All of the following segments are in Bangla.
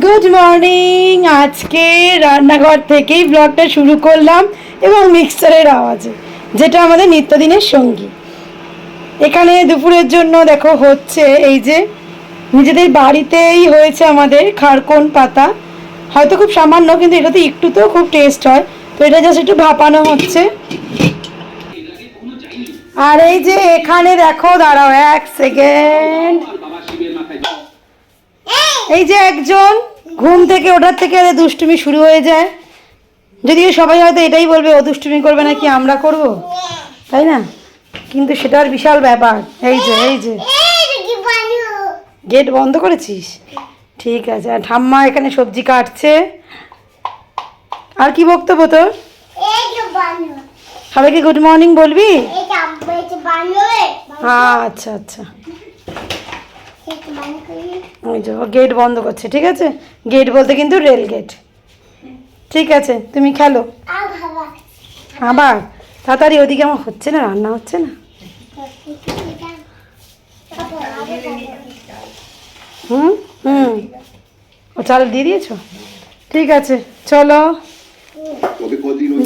Good morning. আজকে রান্নাঘর থেকেই ব্লগটা শুরু করলাম এবং মিক্সারের আওয়াজে, যেটা আমাদের নিত্যদিনের সঙ্গী। এখানে দুপুরের জন্য দেখো হচ্ছে এই যে নিজেদের বাড়িতেই হয়েছে আমাদের খারকোন পাতা, হয়তো খুব সামান্য, কিন্তু এটাতে একটু তো খুব টেস্ট হয়। তো এটা জাস্ট একটু ভাপানো হচ্ছে। আর এই যে এখানে দেখো, দাঁড়াও এক সেকেন্ড, এই যে একজন ঘুম থেকে ওঠার থেকে দুষ্টুমি শুরু হয়ে যায়। যদিও সবাই হয়তো এটাই বলবে ও দুষ্টুমি করবে নাকি আমরা করব, তাই না? কিন্তু সেটার বিশাল ব্যাপার। এই যে গেট বন্ধ করেছিস, ঠিক আছে। আর ঠাম্মা এখানে সবজি কাটছে। আর কি বক্তব্য তোর? সবাইকে গুড মর্নিং বলবি? আচ্ছা আচ্ছা, ওই যে গেট বন্ধ করছে, ঠিক আছে। গেট বলতে কিন্তু রেল গেট। ঠিক আছে, তুমি খেলো। আবার তাড়াতাড়ি, ওদিকে আমার হচ্ছে না, রান্না হচ্ছে না। হুম হুম, ও চাল দিয়ে দিয়েছ, ঠিক আছে। চলো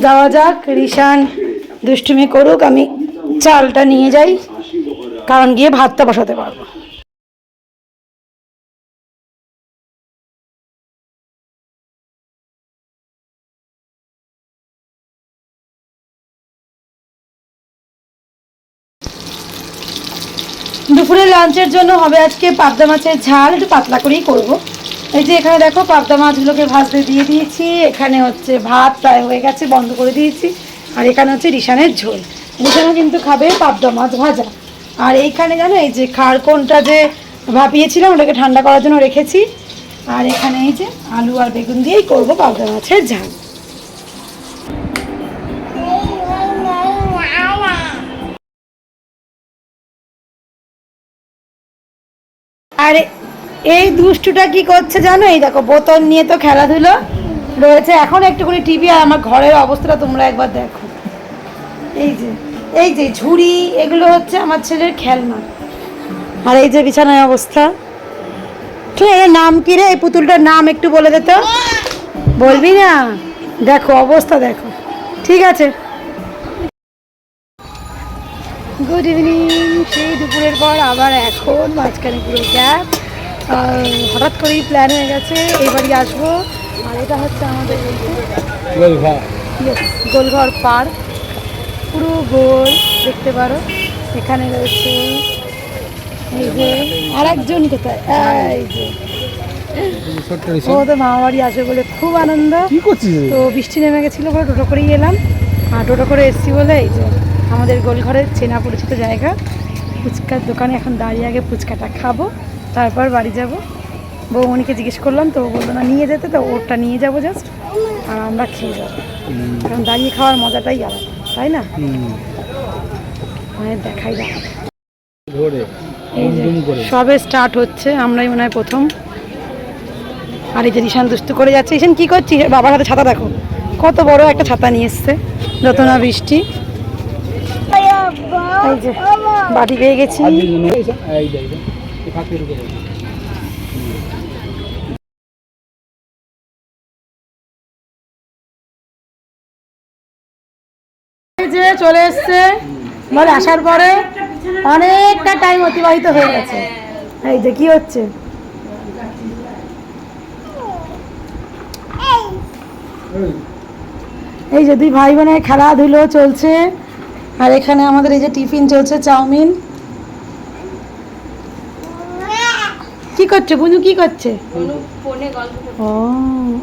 যাওয়া যাক, রিশান দুষ্টুমি করুক, আমি চালটা নিয়ে যাই, কারণ গিয়ে ভাতটা বসাতে পারবো। দুপুরে লাঞ্চের জন্য হবে আজকে পাবদা মাছের ঝাল, একটু পাতলা করেই করব। এই যে এখানে দেখো পাবদা মাছগুলোকে ভাজতে দিয়ে দিয়েছি। এখানে হচ্ছে ভাত প্রায় হয়ে গেছে, বন্ধ করে দিয়েছি। আর এখানে হচ্ছে রিশানের ঝোল। রিশানও কিন্তু খাবে পাবদা মাছ ভাজা। আর এইখানে জানো, এই যে খারকোনটা যে ভাপিয়েছিলাম ওটাকে ঠান্ডা করার জন্য রেখেছি। আর এখানে এই যে আলু আর বেগুন দিয়েই করবো পাবদা মাছের ঝাল। আর এই দুষ্টুটা কি করছে জানো? এই দেখো বোতল নিয়ে তো খেলাধুলো রয়েছে। এখন একটুখানি টিভি, আর আমার ঘরের অবস্থাটা তোমরা একবার দেখো। এই যে ঝুড়ি, এগুলো হচ্ছে আমার ছেলের খেলনা। আর এই যে বিছানায় অবস্থা। ঠিক, এর নাম কি রে? এই পুতুলটার নাম একটু বলে দে তো। বলবি না? দেখো অবস্থা দেখো। ঠিক আছে, গুড ইভিনিং। সেই দুপুরের পর আবার এখন মাঝখানে পুরো গ্যাপ। হঠাৎ করেই প্ল্যান হয়ে গেছে এই বাড়ি আসবো। আর এটা হচ্ছে আমাদের গোলঘর পার্ক, পুরো গোল দেখতে পারো। এখানে রয়েছে এই যে আর একজন, কোথায়? এই যে ও তো মামা বাড়ি আসবে বলে খুব আনন্দ। তো বৃষ্টি নেমে গেছিলো বলে টোটো করেই এলাম। আর টোটো করে এসছি বলে এই যে আমাদের গোলঘরের চেনা পরিচিত জায়গা, ফুচকার দোকানে এখন দাঁড়িয়ে আগে ফুচকাটা খাবো, তারপর বাড়ি যাব। বৌমণিকে জিজ্ঞেস করলাম, তো ও বললো না নিয়ে যেতে, তো ওরটা নিয়ে যাবো জাস্ট, আর আমরা খেয়ে যাবো। কারণ দাঁড়িয়ে খাওয়ার মজাটাই আলাদা, তাই না? মানে দেখাই দাও, সবে স্টার্ট হচ্ছে, আমরাই মনে হয় প্রথম। আর এই যে রিশান দুষ্টু করে যাচ্ছে। রিশান কি করছিস? বাবার হাতে ছাতা দেখো, কত বড় একটা ছাতা নিয়ে এসছে, যত না বৃষ্টি। এই যে বাড়ি পেয়ে গেছি। যে চলে এসছে বলে, আসার পরে অনেকটা টাইম অতিবাহিত হয়ে গেছে। এই যে কি হচ্ছে, এই যে দুই ভাই বোনের খেলাধুলো চলছে। আর এখানে আমাদের এই যে টিফিন চলছে, চাউমিন। কি করছে বুনু? কি করছে?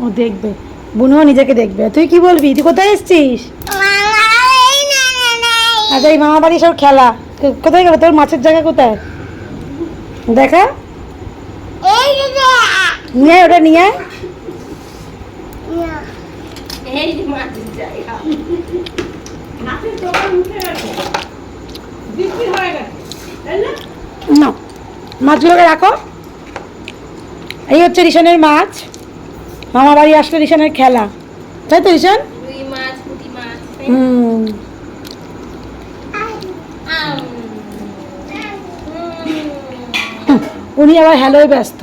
ও দেখবে, বুনুও নিজেকে দেখবে। তুই কি বলবি? তুই কোথায় এসছিস? আচ্ছা, এই মামা বাড়ি সব খেলা কোথায় গেল? তোর মাছের জায়গা কোথায় দেখা? নিয়ে ওটা নিয়ে না, মাছগুলোকে রাখো। এই হচ্ছে রিশানের মাছ। মামা বাড়ি আসলে রিশানের খেলা, তাই তো রিশান? উনি আবার হ্যালোয় ব্যস্ত।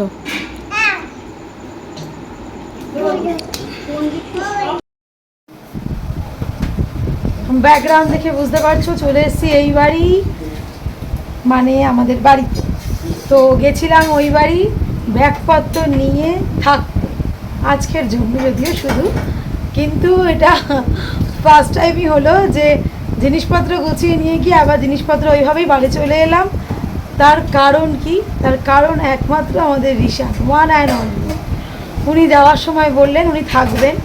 ব্যাকগ্রাউন্ড দেখে বুঝতে পারছো চলে এসেছি এই বাড়ি, মানে আমাদের বাড়িতে। তো গেছিলাম ওই বাড়ি ব্যাগপত্র নিয়ে থাকতে আজকের জন্য, যদিও শুধু, কিন্তু এটা ফার্স্ট টাইমই হলো যে জিনিসপত্র গুছিয়ে নিয়ে গিয়ে আবার জিনিসপত্র ওইভাবেই বাড়ি চলে এলাম। তার কারণ কি? তার কারণ একমাত্র আমাদের ঋষান, ওয়ান অ্যান্ড অনলি। উনি যাওয়ার সময় বললেন উনি থাকবেন,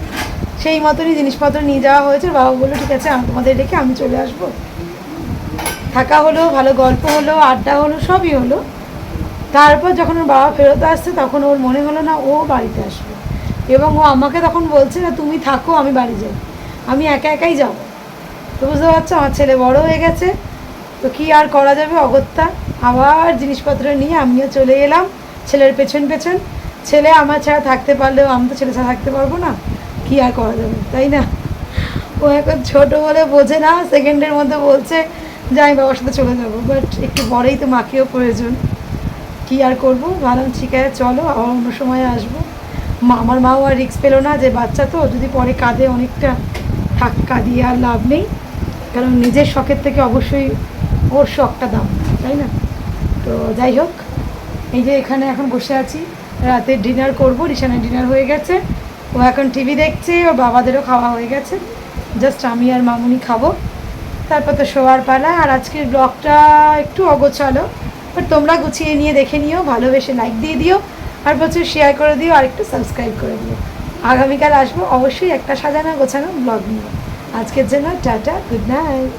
সেই মতনই জিনিসপত্র নিয়ে যাওয়া হয়েছে। বাবা বললো ঠিক আছে আমি তোমাদের রেখে আমি চলে আসবো। থাকা হলো, ভালো গল্প হলো, আড্ডা হলো, সবই হলো। তারপর যখন ওর বাবা ফেরত আসছে তখন ওর মনে হলো না ও বাড়িতে আসবে, এবং ও আমাকে তখন বলছে না তুমি থাকো আমি বাড়ি যাই, আমি একা একাই যাব। তো বুঝতে পারছো আমার ছেলে বড় হয়ে গেছে, তো কি আর করা যাবে, অগত্যা আবার জিনিসপত্র নিয়ে আমিও চলে এলাম ছেলের পেছন পেছন। ছেলে আমার ছাড়া থাকতে পারলেও আমি তো ছেলে ছাড়া থাকতে পারবো না, কি আর করা যাবে, তাই না? ও এখন ছোটো বলে বোঝে না, সেকেন্ডের মধ্যে বলছে যে আমি বাবার সাথে চলে যাবো, বাট একটু বড়েই তো মাকেও প্রয়োজন, কি আর করবো। ভাবলাম ঠিক আছে চলো আবার অন্য সময় আসবো। আমার মাও আর রিস্ক পেলো না, যে বাচ্চা তো যদি পরে কাঁদে অনেকটা, থাক কাঁদিয়ে আর লাভ নেই, কারণ নিজের শখের থেকে অবশ্যই ওর শখটা দাম, তাই না? তো যাই হোক, এই যে এখানে এখন বসে আছি, রাতে ডিনার করবো, রিশানের ডিনার হয়ে গেছে, ও এখন টিভি দেখছে, ওর বাবাদেরও খাওয়া হয়ে গেছে, জাস্ট আমি আর মামুনি খাবো, তারপর তো শোয়ার পালা। আর আজকের ব্লগটা একটু অগোছালো, বাট তোমরা গুছিয়ে নিয়ে দেখে নিও, ভালোবেসে লাইক দিয়ে দিও, আর প্রচুর শেয়ার করে দিও, আর একটু সাবস্ক্রাইব করে দিও। আগামীকাল আসবো অবশ্যই একটা সাজানো গোছানো ব্লগ নিয়ে। আজকের জন্য টাটা, গুড নাইট।